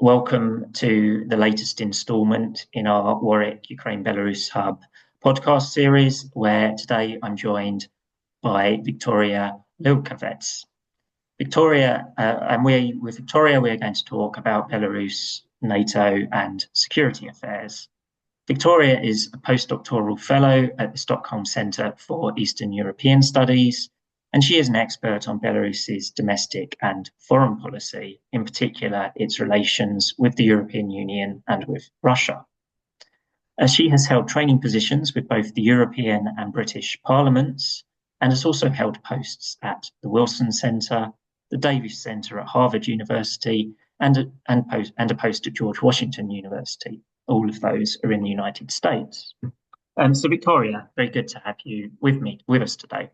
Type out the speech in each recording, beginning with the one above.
Welcome to the latest instalment in our Warwick Ukraine Belarus Hub podcast series, where today I'm joined by Victoria Leukavets. With Victoria, we are going to talk about Belarus, NATO, and security affairs. Victoria is a postdoctoral fellow at the Stockholm Centre for Eastern European Studies, and she is an expert on Belarus's domestic and foreign policy, in particular its relations with the European Union and with Russia. She has held training positions with both the European and British parliaments, and has also held posts at the Wilson Centre, the Davis Centre at Harvard University, and a post at George Washington University. All of those are in the United States. So Victoria, very good to have you with us today.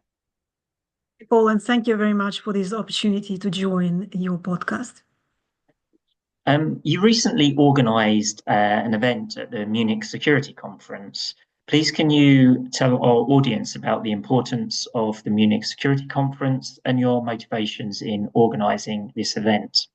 Paul, and thank you very much for this opportunity to join your podcast. You recently organised an event at the Munich Security Conference. Please, can you tell our audience about the importance of the Munich Security Conference and your motivations in organising this event?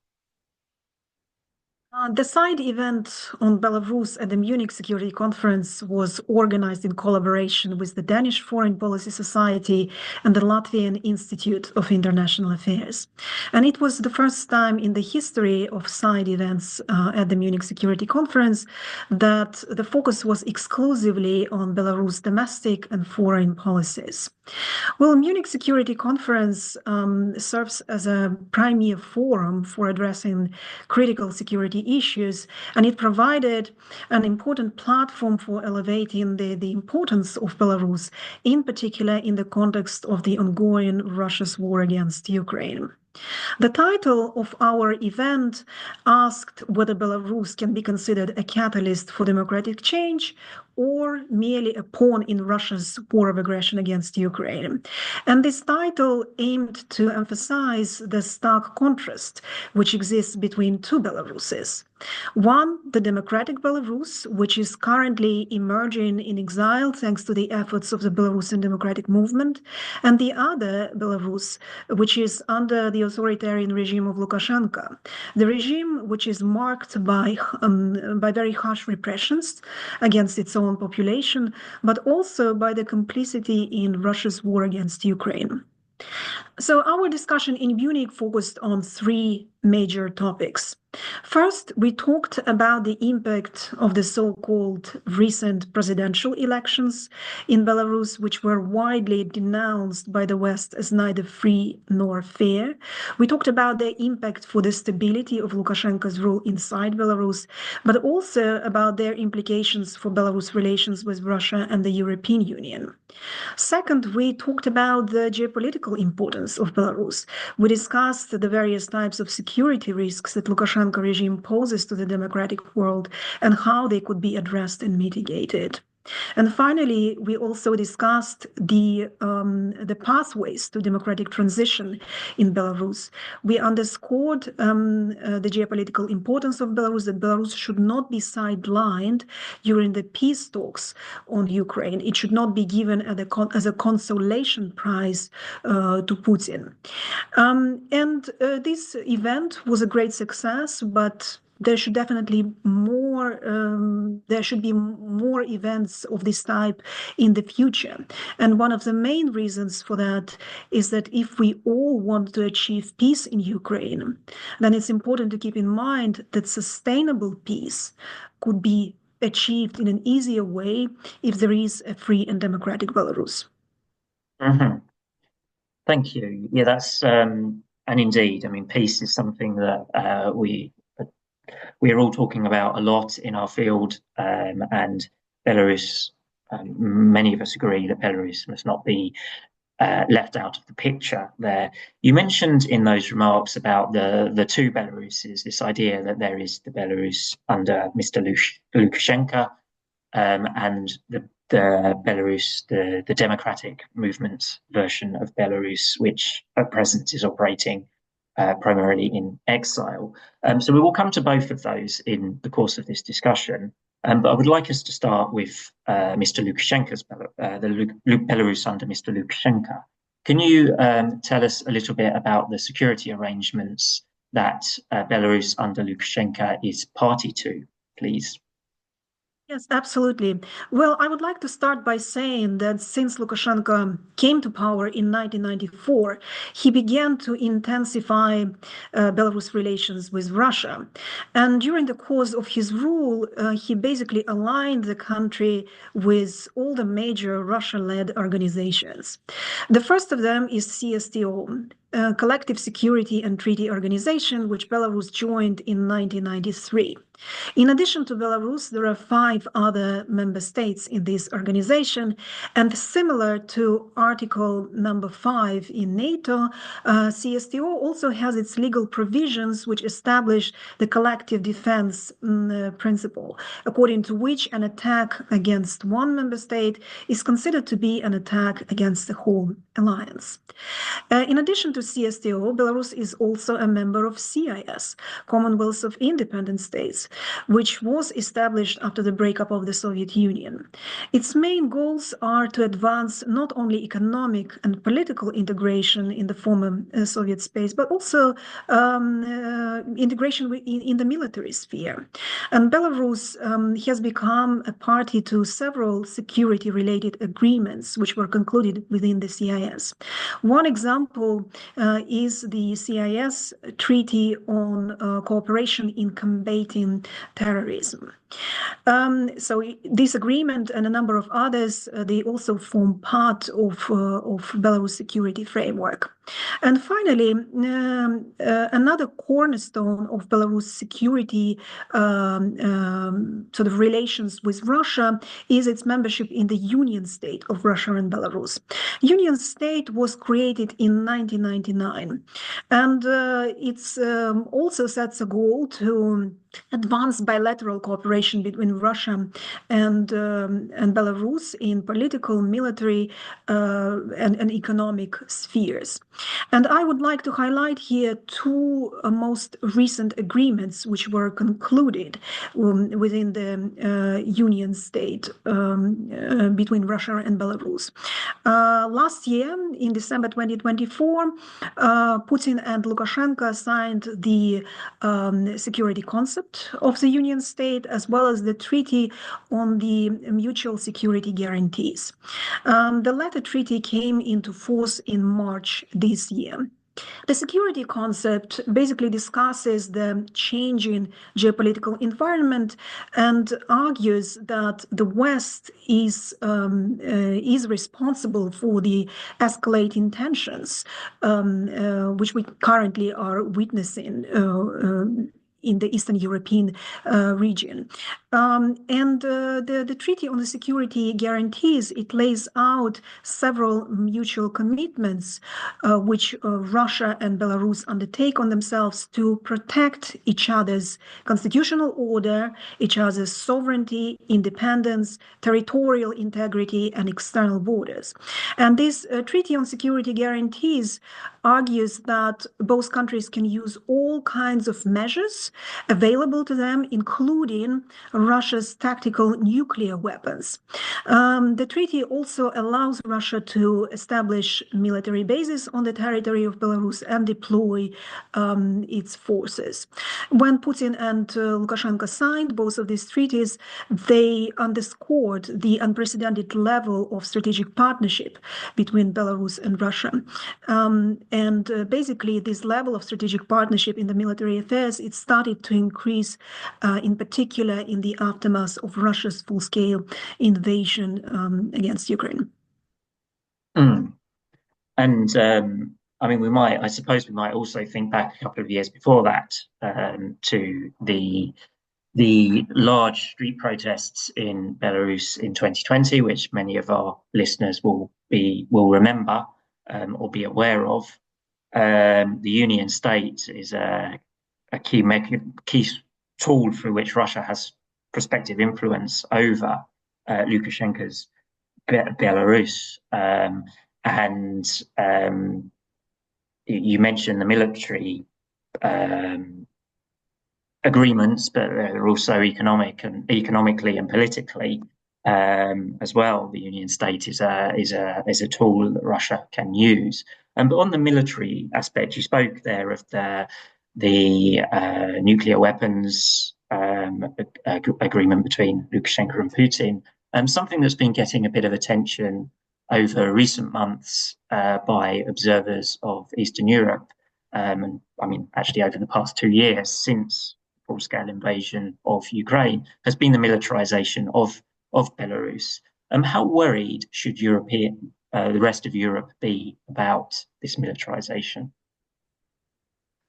The side event on Belarus at the Munich Security Conference was organized in collaboration with the Danish Foreign Policy Society and the Latvian Institute of International Affairs. And it was the first time in the history of side events at the Munich Security Conference that the focus was exclusively on Belarus domestic and foreign policies. Well, Munich Security Conference serves as a premier forum for addressing critical security issues, and it provided an important platform for elevating the importance of Belarus, in particular in the context of the ongoing Russia's war against Ukraine. The title of our event asked whether Belarus can be considered a catalyst for democratic change or merely a pawn in Russia's war of aggression against Ukraine. And this title aimed to emphasize the stark contrast which exists between two Belaruses. One, the democratic Belarus, which is currently emerging in exile thanks to the efforts of the Belarusian democratic movement, and the other Belarus, which is under the authoritarian regime of Lukashenko, the regime which is marked by very harsh repressions against its own population, but also by the complicity in Russia's war against Ukraine. So our discussion in Munich focused on three major topics. First, we talked about the impact of the so-called recent presidential elections in Belarus, which were widely denounced by the West as neither free nor fair. We talked about the impact for the stability of Lukashenko's rule inside Belarus, but also about their implications for Belarus' relations with Russia and the European Union. Second, we talked about the geopolitical importance of Belarus. We discussed the various types of security risks that Lukashenko regime poses to the democratic world and how they could be addressed and mitigated. And finally, we also discussed the pathways to democratic transition in Belarus. We underscored the geopolitical importance of Belarus, that Belarus should not be sidelined during the peace talks on Ukraine. It should not be given as a consolation prize to Putin. This event was a great success, but there should definitely there should be more events of this type in the future. And one of the main reasons for that is that if we all want to achieve peace in Ukraine, then it's important to keep in mind that sustainable peace could be achieved in an easier way if there is a free and democratic Belarus. Mm-hmm. Thank you. Yeah, that's and indeed, I mean, peace is something that we are all talking about a lot in our field, and Belarus, many of us agree that Belarus must not be left out of the picture there. You mentioned in those remarks about the two Belaruses, this idea that there is the Belarus under Mr. Lukashenko, and the Belarus, the democratic movement version of Belarus, which at present is operating primarily in exile. So we will come to both of those in the course of this discussion. But I would like us to start with Mr. Lukashenko's Belarus under Mr. Lukashenko. Can you tell us a little bit about the security arrangements that Belarus under Lukashenko is party to, please? Yes, absolutely. Well, I would like to start by saying that since Lukashenko came to power in 1994, he began to intensify Belarus relations with Russia. And during the course of his rule, he basically aligned the country with all the major Russian-led organizations. The first of them is CSTO, Collective Security and Treaty Organization, which Belarus joined in 1993. In addition to Belarus, there are 5 other member states in this organization, and similar to Article number 5 in NATO, CSTO also has its legal provisions which establish the collective defense principle, according to which an attack against one member state is considered to be an attack against the whole alliance. In addition to CSTO, Belarus is also a member of CIS, Commonwealth of Independent States, which was established after the breakup of the Soviet Union. Its main goals are to advance not only economic and political integration in the former Soviet space, but also integration in the military sphere. And Belarus has become a party to several security-related agreements which were concluded within the CIS. One example is the CIS Treaty on Cooperation in Combating Terrorism. So this agreement and a number of others, they also form part of Belarus security framework. And finally, another cornerstone of Belarus security sort of relations with Russia is its membership in the Union State of Russia and Belarus. Union State was created in 1999, and it also sets a goal to advance bilateral cooperation between Russia and Belarus in political, military, and economic spheres. And I would like to highlight here 2 most recent agreements which were concluded within the Union State between Russia and Belarus. Last year, in December 2024, Putin and Lukashenko signed the security concept of the Union State, as well as the Treaty on the Mutual Security Guarantees. The latter treaty came into force in March this year. The security concept basically discusses the changing geopolitical environment and argues that the West is responsible for the escalating tensions, which we currently are witnessing in the Eastern European region. And the Treaty on the Security Guarantees, it lays out several mutual commitments which Russia and Belarus undertake on themselves to protect each other's constitutional order, each other's sovereignty, independence, territorial integrity, and external borders. And this Treaty on Security Guarantees argues that both countries can use all kinds of measures available to them, including Russia's tactical nuclear weapons. The treaty also allows Russia to establish military bases on the territory of Belarus and deploy its forces. When Putin and Lukashenko signed both of these treaties, they underscored the unprecedented level of strategic partnership between Belarus and Russia. And basically, this level of strategic partnership in the military affairs, it started to increase, in particular in the aftermath of Russia's full-scale invasion against Ukraine. Mm. And I mean, I suppose we might also think back a couple of years before that to the large street protests in Belarus in 2020, which many of our listeners will remember or be aware of. The Union State is a key tool through which Russia has prospective influence over Lukashenko's Belarus. And you mentioned the military agreements, but they're also economically and politically as well. The Union State is a tool that Russia can use. But on the military aspect, you spoke there of the the nuclear weapons agreement between Lukashenko and Putin, something that's been getting a bit of attention over recent months by observers of Eastern Europe. And I mean, actually, over the past 2 years since full-scale invasion of Ukraine, has been the militarization of Belarus. How worried should the rest of Europe be about this militarization?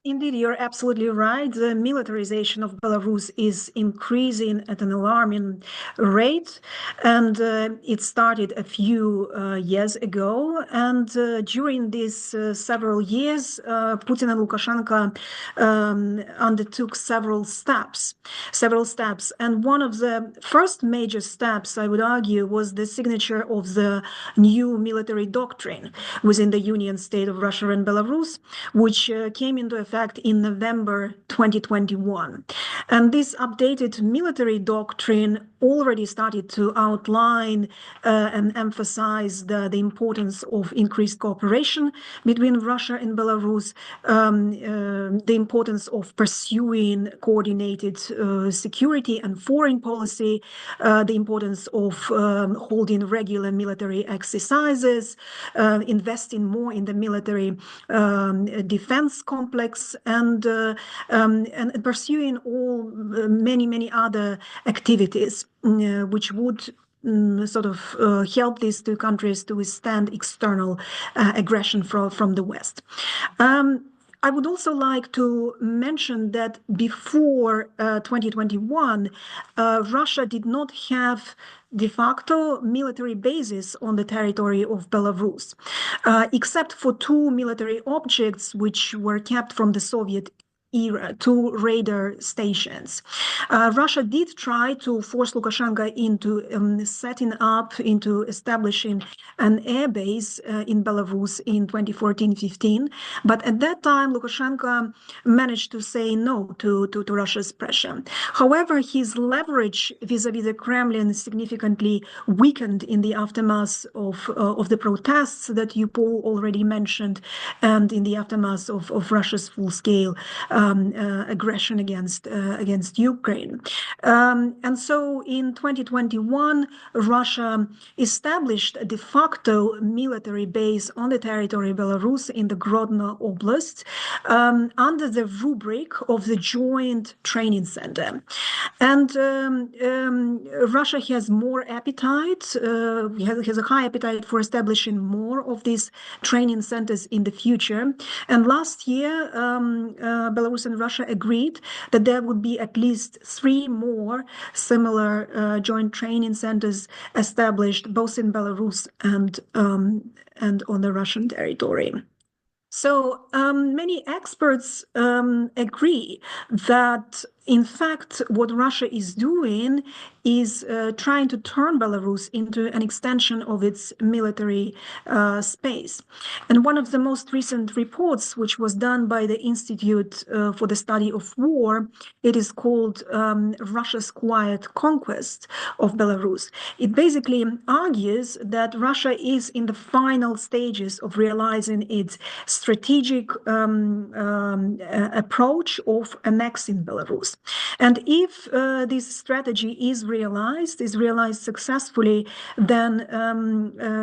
Indeed, you're absolutely right. The militarization of Belarus is increasing at an alarming rate, and it started a few years ago. And during these several years, Putin and Lukashenko undertook several steps. And one of the first major steps, I would argue, was the signature of the new military doctrine within the Union state of Russia and Belarus, which came into effect in November 2021. And this updated military doctrine already started to outline and emphasize the importance of increased cooperation between Russia and Belarus, the importance of pursuing coordinated security and foreign policy, the importance of holding regular military exercises, investing more in the military defense complex, and pursuing many other activities which would sort of help these two countries to withstand external aggression from the West. I would also like to mention that before 2021, Russia did not have de facto military bases on the territory of Belarus, except for two military objects which were kept from the Soviet era, two radar stations. Russia did try to force Lukashenko into establishing an air base in Belarus in 2014-15, but at that time Lukashenko managed to say no to Russia's pressure. However, his leverage vis-a-vis the Kremlin significantly weakened in the aftermath of the protests that you, Paul, already mentioned, and in the aftermath of Russia's full-scale aggression against Ukraine. And so in 2021, Russia established a de facto military base on the territory of Belarus in the Grodno Oblast under the rubric of the Joint Training Center. And Russia has more appetite, has a high appetite for establishing more of these training centers in the future. And last year, Belarus and Russia agreed that there would be at least 3 more similar joint training centers established both in Belarus and on the Russian territory. So many experts agree that, in fact, what Russia is doing is trying to turn Belarus into an extension of its military space. And one of the most recent reports, which was done by the Institute for the Study of War, it is called Russia's Quiet Conquest of Belarus. It basically argues that Russia is in the final stages of realizing its strategic approach of annexing Belarus. And if this strategy is realized successfully, then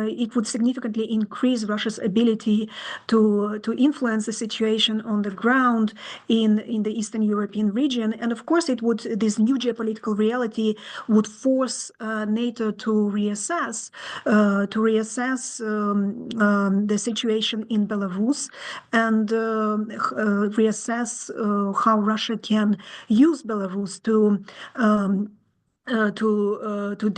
it would significantly increase Russia's ability to influence the situation on the ground in the Eastern European region. And of course, this new geopolitical reality would force NATO to reassess the situation in Belarus and reassess how Russia can use Belarus to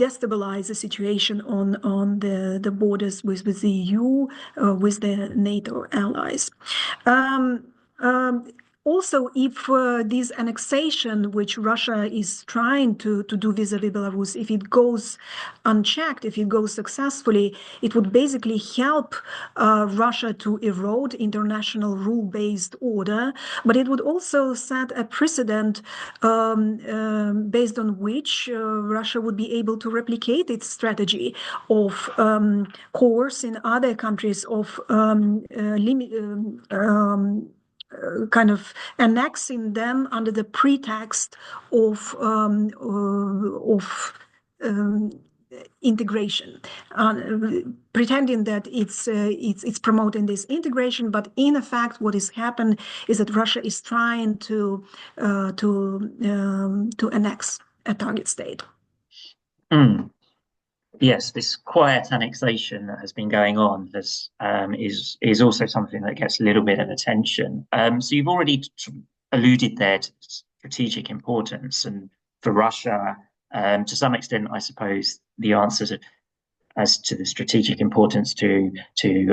destabilize the situation on the borders with the EU, with the NATO allies. Also, if this annexation, which Russia is trying to do vis-a-vis Belarus, if it goes unchecked, if it goes successfully, it would basically help Russia to erode international rule-based order, but it would also set a precedent based on which Russia would be able to replicate its strategy of coercing other countries, of kind of annexing them under the pretext of integration, pretending that it's promoting this integration, but in fact, what is happened is that Russia is trying to annex a target state. Mm. Yes, this quiet annexation that has been going on is also something that gets a little bit of attention. So you've already alluded there to strategic importance, and for Russia, to some extent, I suppose the answer as to the strategic importance to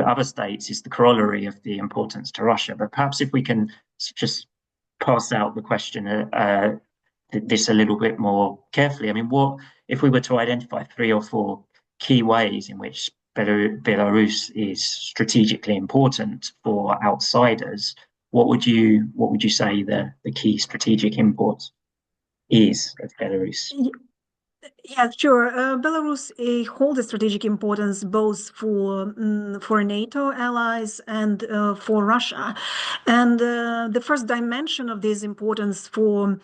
other states is the corollary of the importance to Russia. But perhaps if we can just pass out the question this a little bit more carefully. I mean, what if we were to identify 3 or 4 key ways in which Belarus is strategically important for outsiders? What would you say the key strategic import is of Belarus? Yeah, sure. Belarus holds a strategic importance both for NATO allies and for Russia. And the first dimension of this importance for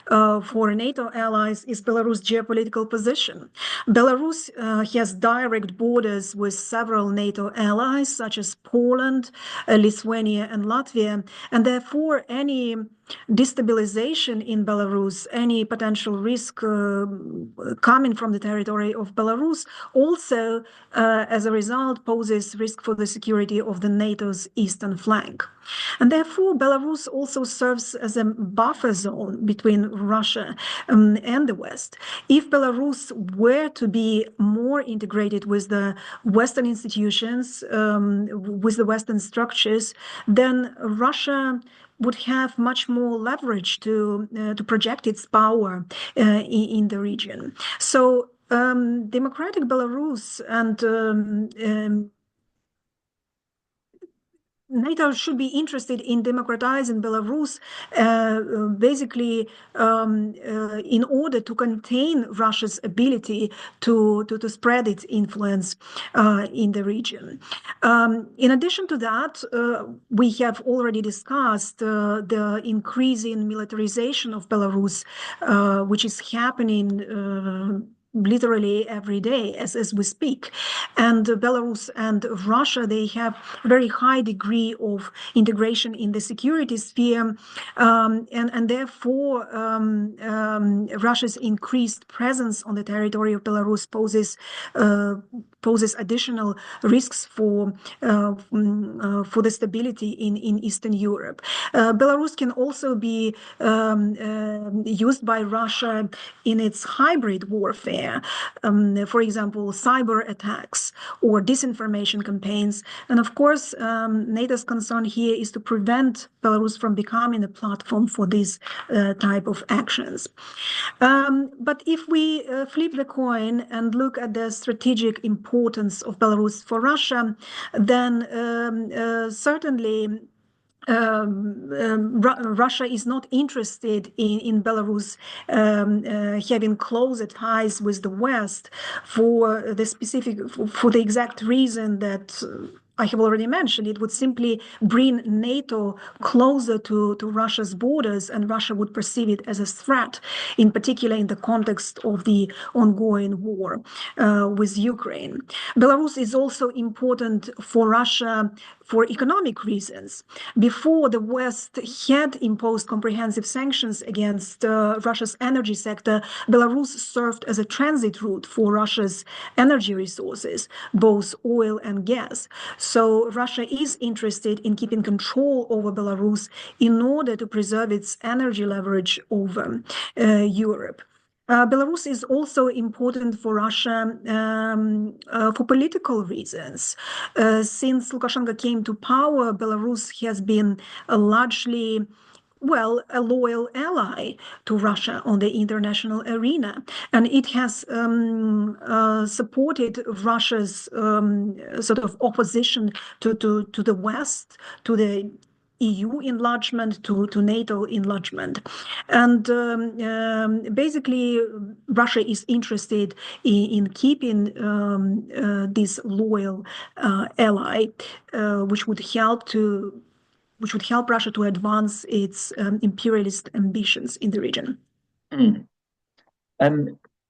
NATO allies is Belarus' geopolitical position. Belarus has direct borders with several NATO allies, such as Poland, Lithuania, and Latvia, and therefore any destabilization in Belarus, any potential risk coming from the territory of Belarus, also as a result poses risk for the security of the NATO's eastern flank. And therefore, Belarus also serves as a buffer zone between Russia and the West. If Belarus were to be more integrated with the Western institutions, with the Western structures, then Russia would have much more leverage to project its power in the region. So democratic Belarus and NATO should be interested in democratizing Belarus, basically in order to contain Russia's ability to spread its influence in the region. In addition to that, we have already discussed the increasing militarization of Belarus, which is happening literally every day as we speak. And Belarus and Russia, they have a very high degree of integration in the security sphere. And therefore, Russia's increased presence on the territory of Belarus poses additional risks for the stability in Eastern Europe. Belarus can also be used by Russia in its hybrid warfare. For example, cyber attacks or disinformation campaigns. And of course, NATO's concern here is to prevent Belarus from becoming a platform for these type of actions. But if we flip the coin and look at the strategic importance of Belarus for Russia, then certainly Russia is not interested in Belarus having closer ties with the West for the exact reason that I have already mentioned. It would simply bring NATO closer to Russia's borders, and Russia would perceive it as a threat, in particular in the context of the ongoing war with Ukraine. Belarus is also important for Russia for economic reasons. Before the West had imposed comprehensive sanctions against Russia's energy sector, Belarus served as a transit route for Russia's energy resources, both oil and gas. So Russia is interested in keeping control over Belarus in order to preserve its energy leverage over Europe. Belarus is also important for Russia for political reasons. Since Lukashenko came to power, Belarus has been largely a loyal ally to Russia on the international arena. And it has supported Russia's sort of opposition to the West, to the EU enlargement, to NATO enlargement. And basically, Russia is interested in keeping this loyal ally, which would help to which would help Russia to advance its imperialist ambitions in the region. Mm.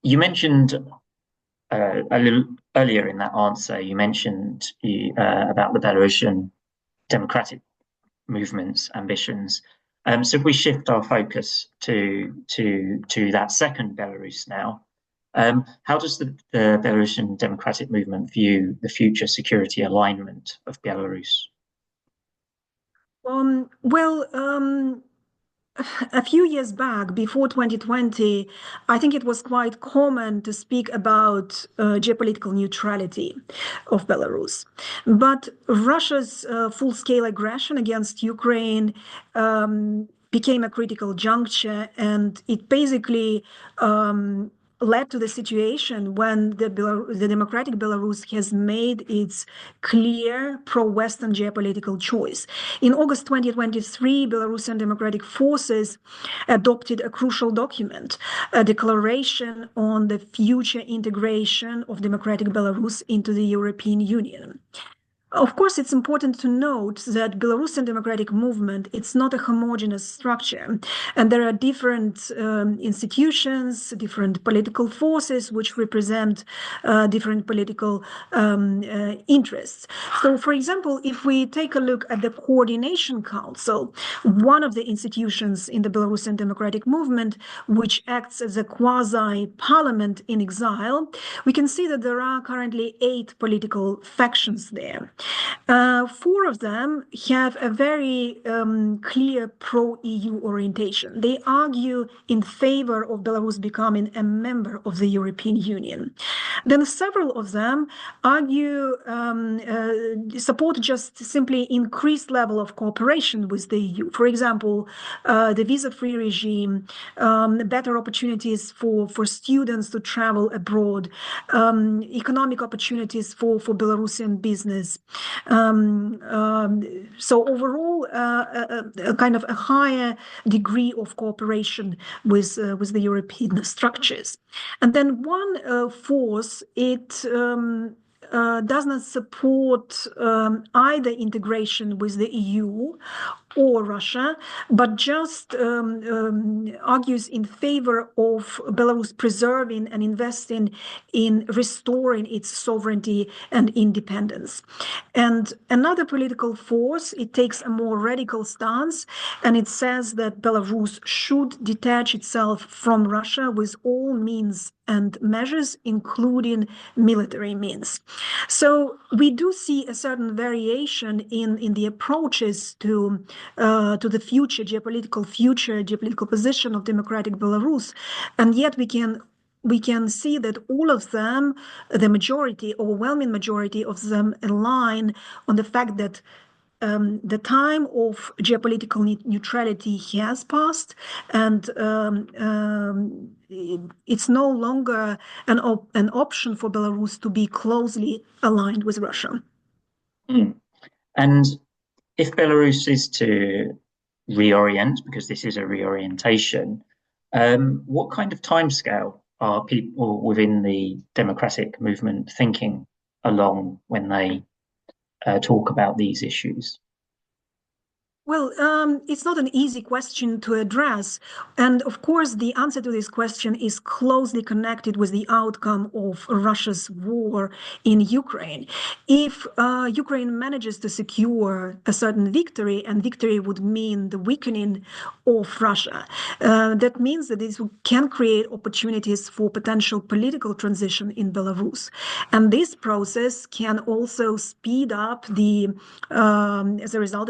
You mentioned a little earlier in that answer, you mentioned about the Belarusian democratic movement's ambitions. So if we shift our focus to that second Belarus now, how does the Belarusian democratic movement view the future security alignment of Belarus? A few years back, before 2020, I think it was quite common to speak about geopolitical neutrality of Belarus. But Russia's full-scale aggression against Ukraine became a critical juncture, and it basically led to the situation when the democratic Belarus has made its clear pro-Western geopolitical choice. In August 2023, Belarusian democratic forces adopted a crucial document, a declaration on the future integration of democratic Belarus into the European Union. Of course, it's important to note that Belarusian democratic movement, it's not a homogeneous structure, and there are different institutions, different political forces which represent different political interests. So, for example, if we take a look at the Coordination Council, one of the institutions in the Belarusian democratic movement, which acts as a quasi-parliament in exile, we can see that there are currently 8 political factions there. 4 of them have a very clear pro-EU orientation. They argue in favor of Belarus becoming a member of the European Union. Then several of them argue support just simply increased level of cooperation with the EU. For example, the visa-free regime, better opportunities for students to travel abroad, economic opportunities for Belarusian business. So overall, a kind of a higher degree of cooperation with the European structures. And then one force, it does not support either integration with the EU or Russia, but just argues in favor of Belarus preserving and investing in restoring its sovereignty and independence. And another political force, it takes a more radical stance, and it says that Belarus should detach itself from Russia with all means and measures, including military means. So we do see a certain variation in the approaches to the future geopolitical position of democratic Belarus, and yet we can see that all of them, the overwhelming majority of them, align on the fact that the time of geopolitical neutrality has passed, and it's no longer an option for Belarus to be closely aligned with Russia. Mm. And if Belarus is to reorient, because this is a reorientation, what kind of timescale are people within the democratic movement thinking along when they talk about these issues? Well, it's not an easy question to address. And of course, the answer to this question is closely connected with the outcome of Russia's war in Ukraine. If Ukraine manages to secure a certain victory, and victory would mean the weakening of Russia, that means that this can create opportunities for potential political transition in Belarus. And this process can also speed up as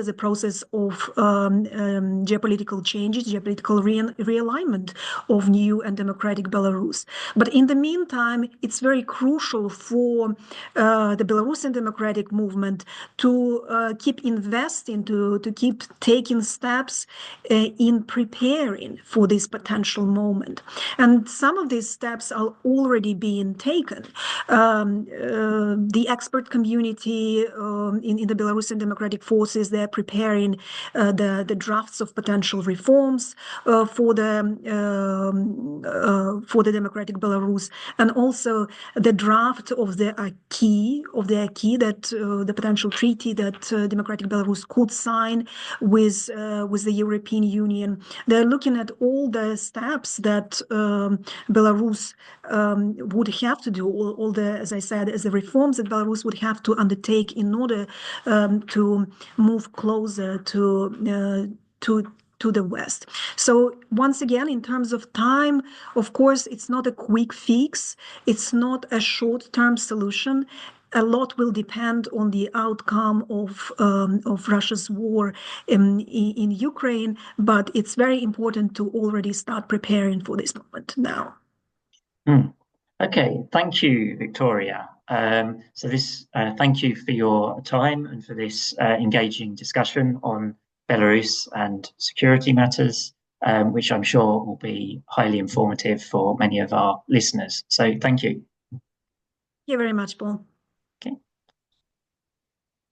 a process of geopolitical changes, geopolitical realignment of new and democratic Belarus. But in the meantime, it's very crucial for the Belarusian democratic movement to keep investing, to keep taking steps in preparing for this potential moment. And some of these steps are already being taken. The expert community in the Belarusian democratic forces, they're preparing the drafts of potential reforms for the democratic Belarus, and also the draft of the acquis that the potential treaty that democratic Belarus could sign with the European Union. They're looking at all the steps that Belarus would have to do, all the, as I said, as the reforms that Belarus would have to undertake in order to move closer to the West. So once again, in terms of time, of course, it's not a quick fix. It's not a short-term solution. A lot will depend on the outcome of Russia's war in Ukraine, but it's very important to already start preparing for this moment now. Okay, thank you, Victoria. Thank you for your time and for this engaging discussion on Belarus and security matters, which I'm sure will be highly informative for many of our listeners. So thank you. Thank you very much, Paul.